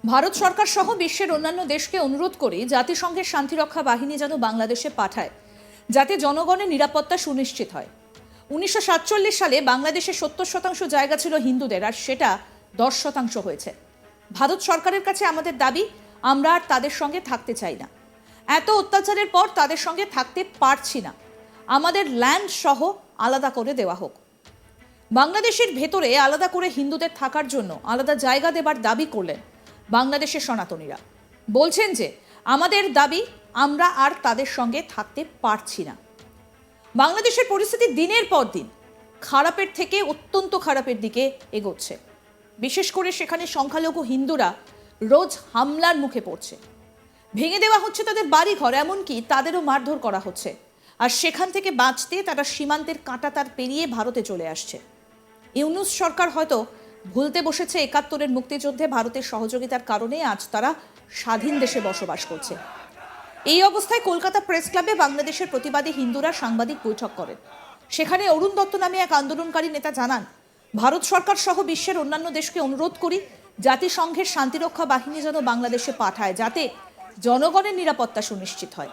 ভারত সরকার সহ বিশ্বের অন্যান্য দেশকে অনুরোধ করি জাতিসংঘের শান্তিরক্ষা বাহিনী যেন বাংলাদেশে পাঠায়, যাতে জনগণের নিরাপত্তা সুনিশ্চিত হয়। 1947 সালে বাংলাদেশে 70% জায়গা ছিল হিন্দুদের, আর সেটা 10% হয়েছে। ভারত সরকারের কাছে আমাদের দাবি, আমরা আর তাদের সঙ্গে থাকতে চাই না। এত অত্যাচারের পর তাদের সঙ্গে থাকতে পারছি না। আমাদের ল্যান্ড সহ আলাদা করে দেওয়া হোক। বাংলাদেশের ভেতরে আলাদা করে হিন্দুদের থাকার জন্য আলাদা জায়গা দেবার দাবি করলেন বাংলাদেশের সনাতনীরা। বলছেন যে আমাদের দাবি, আমরা আর তাদের সঙ্গে থাকতে পারছি না। বাংলাদেশের পরিস্থিতি দিনের পর দিন খারাপের থেকে অত্যন্ত খারাপের দিকে এগোচ্ছে। বিশেষ করে সেখানে সংখ্যালঘু হিন্দুরা রোজ হামলার মুখে পড়ছে। ভেঙে দেওয়া হচ্ছে তাদের বাড়িঘর, এমনকি তাদেরও মারধর করা হচ্ছে। আর সেখান থেকে বাঁচতে তারা সীমান্তের কাঁটাতার পেরিয়ে ভারতে চলে আসছে। ইউনূস সরকার হয়তো ভুলতে বসেছে ৭১-এর মুক্তিযুদ্ধে ভারতের সহযোগিতার কারণে আজ তারা স্বাধীন দেশে বসবাস করছে। এই অবস্থায় কলকাতা প্রেস ক্লাবে বাংলাদেশের প্রতিবাদী হিন্দুরা সাংবাদিক বৈঠক করেন। সেখানে অরুণ দত্ত নামে এক আন্দোলনকারী নেতা জানান, ভারত সরকার সহ বিশ্বের অন্যান্য দেশকে অনুরোধ করি জাতিসংঘের শান্তিরক্ষা বাহিনী যেন বাংলাদেশে পাঠায়, যাতে জনগণের নিরাপত্তা সুনিশ্চিত হয়।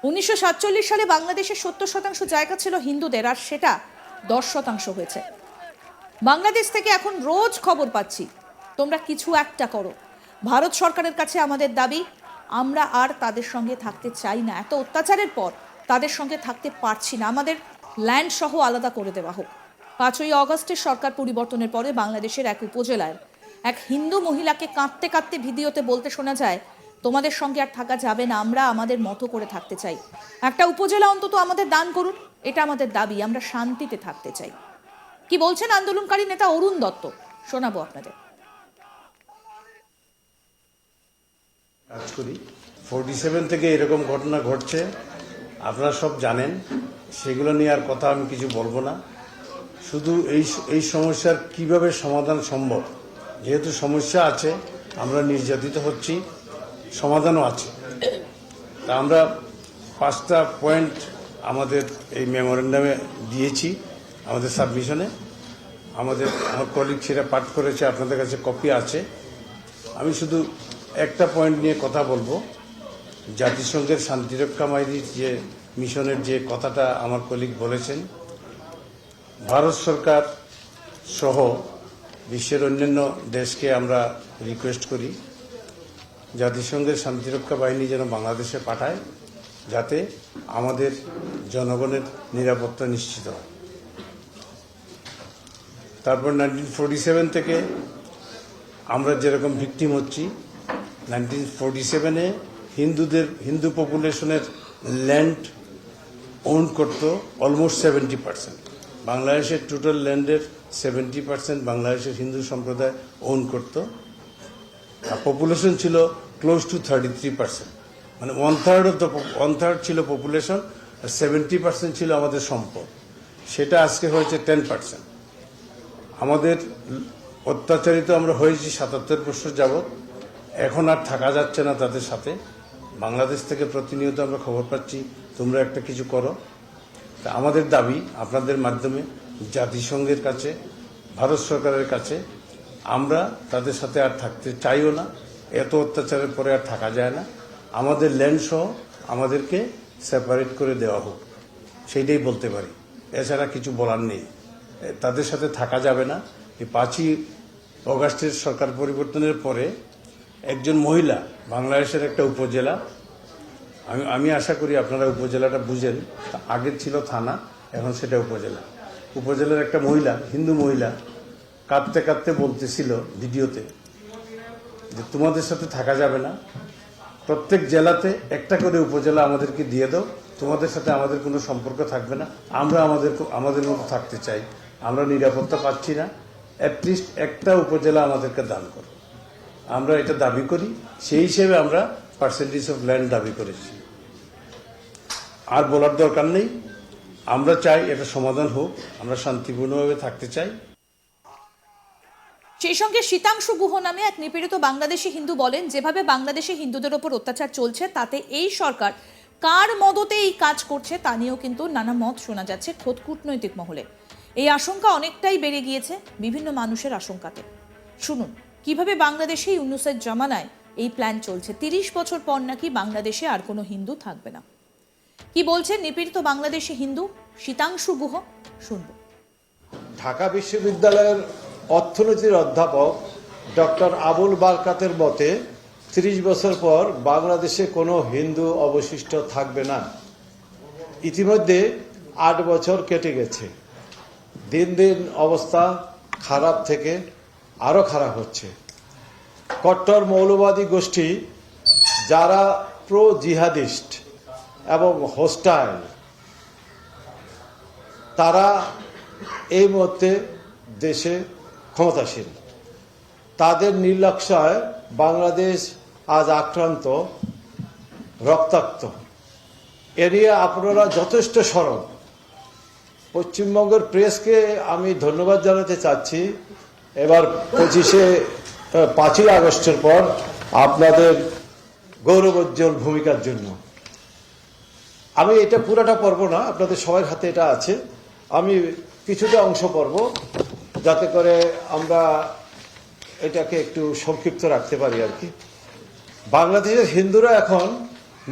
1947 সালে বাংলাদেশের 70% জায়গা ছিল হিন্দুদের, আর সেটা 10% হয়েছে। বাংলাদেশ থেকে এখন রোজ খবর পাচ্ছি, তোমরা কিছু একটা করো। ভারত সরকারের কাছে আমাদের দাবি, আমরা আর তাদের সঙ্গে থাকতে চাই না। এত অত্যাচারের পর তাদের সঙ্গে থাকতে পারছি না। আমাদের ল্যান্ড সহ আলাদা করে দেওয়া হোক। 5ই অগস্টের সরকার পরিবর্তনের পরে বাংলাদেশের এক উপজেলার এক হিন্দু মহিলাকে কাঁদতে কাঁদতে ভিডিওতে বলতে শোনা যায়, তোমাদের সঙ্গে আর থাকা যাবে না, আমরা আমাদের মতো করে থাকতে চাই। একটা উপজেলা অন্তত আমাদের দান করুন, এটা আমাদের দাবি, আমরা শান্তিতে থাকতে চাই। কি বলছেন আন্দোলনকারী নেতা অরুণ দত্ত, শোনাবো আপনাদের। কাজ করি 47 থেকে এরকম ঘটনা ঘটছে, আপনারা সব জানেন। সেগুলো নিয়ে আর কথা আমি কিছু বলবো না। শুধু এই সমস্যার কিভাবে সমাধান সম্ভব, যেহেতু সমস্যা আছে, আমরা নির্যাতিত হচ্ছি, সমাধানও আছে। তা আমরা 5টা পয়েন্ট আমাদের এই মেমোরেন্ডামে দিয়েছি, আমাদের সাবমিশনে। আমার কলিগ সেটা পাঠ করেছে, আপনাদের কাছে কপি আছে। আমি শুধু একটা পয়েন্ট নিয়ে কথা বলবো। জাতিসংঘের শান্তিরক্ষা বাহিনীর যে মিশনের যে কথাটা আমার কলিগ বলেছেন, ভারত সরকার সহ বিশ্বের অন্যান্য দেশকে আমরা রিকোয়েস্ট করি জাতিসংঘের শান্তিরক্ষা বাহিনী যেন বাংলাদেশে পাঠায়, যাতে আমাদের জনগণের নিরাপত্তা নিশ্চিত হয়। তারপর 1947 থেকে আমরা যেরকম ভিকটিম হচ্ছি, 1947-এ হিন্দু পপুলেশনের ল্যান্ড ওন করত অলমোস্ট 70%। বাংলাদেশের টোটাল ল্যান্ডের 70% বাংলাদেশের হিন্দু সম্প্রদায় ওন করত। আর পপুলেশন ছিল ক্লোজ টু 33%, মানে 1/3 ছিল পপুলেশন, আর 70% ছিল আমাদের সম্পদ। সেটা আজকে হয়েছে 10%। আমাদের অত্যাচারিত আমরা হয়েছি 77 বছর যাবৎ। এখন আর থাকা যাচ্ছে না তাদের সাথে। বাংলাদেশ থেকে প্রতিনিয়ত আমরা খবর পাচ্ছি, তোমরা একটা কিছু করো। তা আমাদের দাবি আপনাদের মাধ্যমে জাতিসংঘের কাছে, ভারত সরকারের কাছে, আমরা তাদের সাথে আর থাকতে চাইও না। এত অত্যাচারের পরে আর থাকা যায় না। আমাদের ল্যান্ড সহ আমাদেরকে সেপারেট করে দেওয়া হোক, সেইটাই বলতে পারি। এছাড়া কিছু বলার নেই। তাদের সাথে থাকা যাবে না। এই 5ই অগাস্টের সরকার পরিবর্তনের পরে একজন মহিলা, বাংলাদেশের একটা উপজেলা, আমি আশা করি আপনারা উপজেলাটা বুঝেন, আগে ছিল থানা, এখন সেটা উপজেলার একটা মহিলা, হিন্দু মহিলা, কাঁদতে কাঁদতে বলতেছিল ভিডিওতে যে তোমাদের সাথে থাকা যাবে না, প্রত্যেক জেলাতে একটা করে উপজেলা আমাদেরকে দিয়ে দাও, তোমাদের সাথে আমাদের কোনো সম্পর্ক থাকবে না, আমরা আমাদের মতো থাকতে চাই, আমরা নিরাপত্তা পাচ্ছি না, অ্যাটলিস্ট একটা উপজেলা আমাদেরকে দান করো। আমরা এটা দাবি করি, সেই হিসেবে আমরা পার্সেন্টেজ অফ ল্যান্ড দাবি করেছি। আর বলার দরকার নেই। আমরা চাই এটা সমাধান হোক, আমরা শান্তিপূর্ণভাবে থাকতে চাই। সেই সঙ্গে শীতাংশু গুহ নামে এক নিপীড়িত বাংলাদেশি হিন্দু বলেন, যেভাবে বাংলাদেশে হিন্দুদের ওপর অত্যাচার চলছে, তাতে এই সরকার কার মদতে এই কাজ করছে তা নিয়েও কিন্তু নানা মত শোনা যাচ্ছে খোদ কূটনৈতিক মহলে। এই আশঙ্কা অনেকটাই বেড়ে গিয়েছে বিভিন্ন মানুষের আশঙ্কাতে। শুনুন। কিভাবে বাংলাদেশে ইউনূসের জামানায় এই প্ল্যান চলছে। ৩০ বছর পর নাকি বাংলাদেশে আর কোনো হিন্দু থাকবে না। কি বলছেন নিপীড়িত বাংলাদেশি হিন্দু শীতাংশু গুহ, শুনবো। ঢাকা বিশ্ববিদ্যালয়ের অর্থনীতির অধ্যাপক ডক্টর আবুল বারকাতের মতে ৩০ বছর পর বাংলাদেশে কোনো হিন্দু অবশিষ্ট থাকবে না। ইতিমধ্যে ৮ বছর কেটে গেছে। দিন দিন অবস্থা খারাপ থেকে আরও খারাপ হচ্ছে। কট্টর মৌলবাদী গোষ্ঠী যারা প্রো জিহাদিস্ট এবং হোস্টাইল, তারা এই মুহূর্তে দেশে ক্ষমতাসীন। তাদের নির্লজ্জায় বাংলাদেশ আজ আক্রান্ত, রক্তাক্ত। এ নিয়ে আপনারা যথেষ্ট সরব। পশ্চিমবঙ্গের প্রেসকে আমি ধন্যবাদ জানাতে চাচ্ছি। এবার 5ই আগস্টের পর আপনাদের গৌরবোজ্জ্বল ভূমিকার জন্য। আমি এটা পুরাটা পড়ব না, আপনাদের সবার হাতে এটা আছে। আমি কিছুটা অংশ পড়ব যাতে করে আমরা এটাকে একটু সংক্ষিপ্ত রাখতে পারি আর কি। বাংলাদেশের হিন্দুরা এখন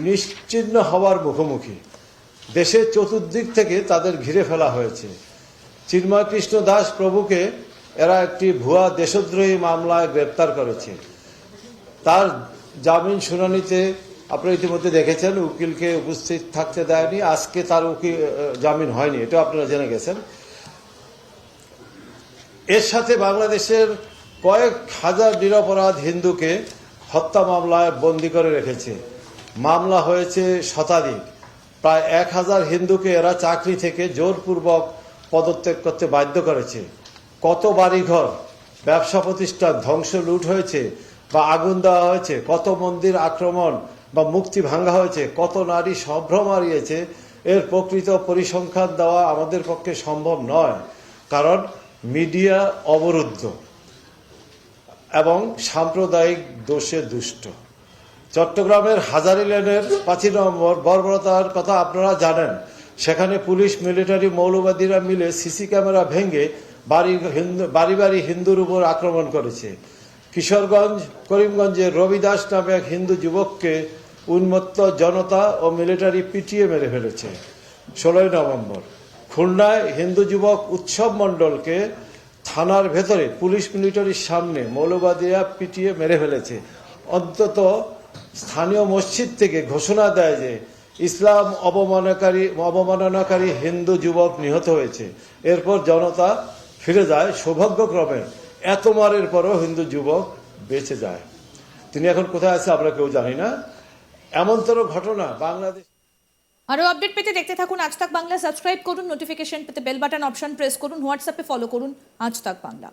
নিশ্চিহ্ন হওয়ার মুখোমুখি। দেশের চতুর্দিক থেকে তাদের ঘিরে ফেলা হয়েছে। চিন্ময় কৃষ্ণ দাস প্রভুকে এরা একটি ভুয়া দেশদ্রোহী মামলায় গ্রেপ্তার করেছে। তার জামিন শুনানিতে আপনারা ইতিমধ্যে দেখেছেন, উকিলকে উপস্থিত থাকতে দেয়নি। আজকে তার জামিন হয়নি, এটা আপনারা জেনে গেছেন। এর সাথে বাংলাদেশের কয়েক হাজার নিরপরাধ হিন্দুকে হত্যা মামলায় বন্দী করে রেখেছে। মামলা হয়েছে শতাধিক। প্রায় 1000 হিন্দুকে এরা চাকরি থেকে জোরপূর্বক পদত্যাগ করতে বাধ্য করেছে। কত বাড়িঘর, ব্যবসা প্রতিষ্ঠান ধ্বংস, লুট হয়েছে বা আগুন দেওয়া হয়েছে, কত মন্দির আক্রমণ বা মুক্তি ভাঙা হয়েছে, কত নারী সম্ভ্রম হারিয়েছে, এর প্রকৃত পরিসংখ্যান দেওয়া আমাদের পক্ষে সম্ভব নয়, কারণ মিডিয়া অবরুদ্ধ এবং সাম্প্রদায়িক দোষে দুষ্ট। চট্টগ্রামের হাজারী লেনের 5 নম্বর বর্বরতার কথা আপনারা জানেন। সেখানে পুলিশ, মিলিটারি, মৌলবাদীরা মিলে সিসি ক্যামেরা ভেঙে বাড়ি বাড়ি হিন্দুর উপর আক্রমণ করেছে। কিশোরগঞ্জ, করিমগঞ্জের রবিদাস নামে এক হিন্দু যুবককে উন্মত্ত জনতা ও মিলিটারি পিটিয়ে মেরে ফেলেছে। 16 নভেম্বর খুলনায় হিন্দু যুবক উৎসব মণ্ডলকে থানার ভেতরে পুলিশ মিলিটারির সামনে মৌলবাদীরা পিটিয়ে মেরে ফেলেছে। অন্তত স্থানীয় মসজিদ থেকে ঘোষণা দেয় যে ইসলাম অবমাননাকারী হিন্দু যুবক নিহত হয়েছে। এরপর জনতা ফিরে যায়। সৌভাগ্যক্রমে এত মারের পরও হিন্দু যুবক বেঁচে যায়। তিনি এখন কোথায় আছে আমরা কেউ জানি না। এমনতর ঘটনা বাংলাদেশ। আরো আপডেট পেতে দেখতে থাকুন আজ তাক বাংলা। সাবস্ক্রাইব করুন, নোটিফিকেশন পেতে বেল বাটন অপশন প্রেস করুন, হোয়াটসঅ্যাপে ফলো করুন আজ তাক বাংলা।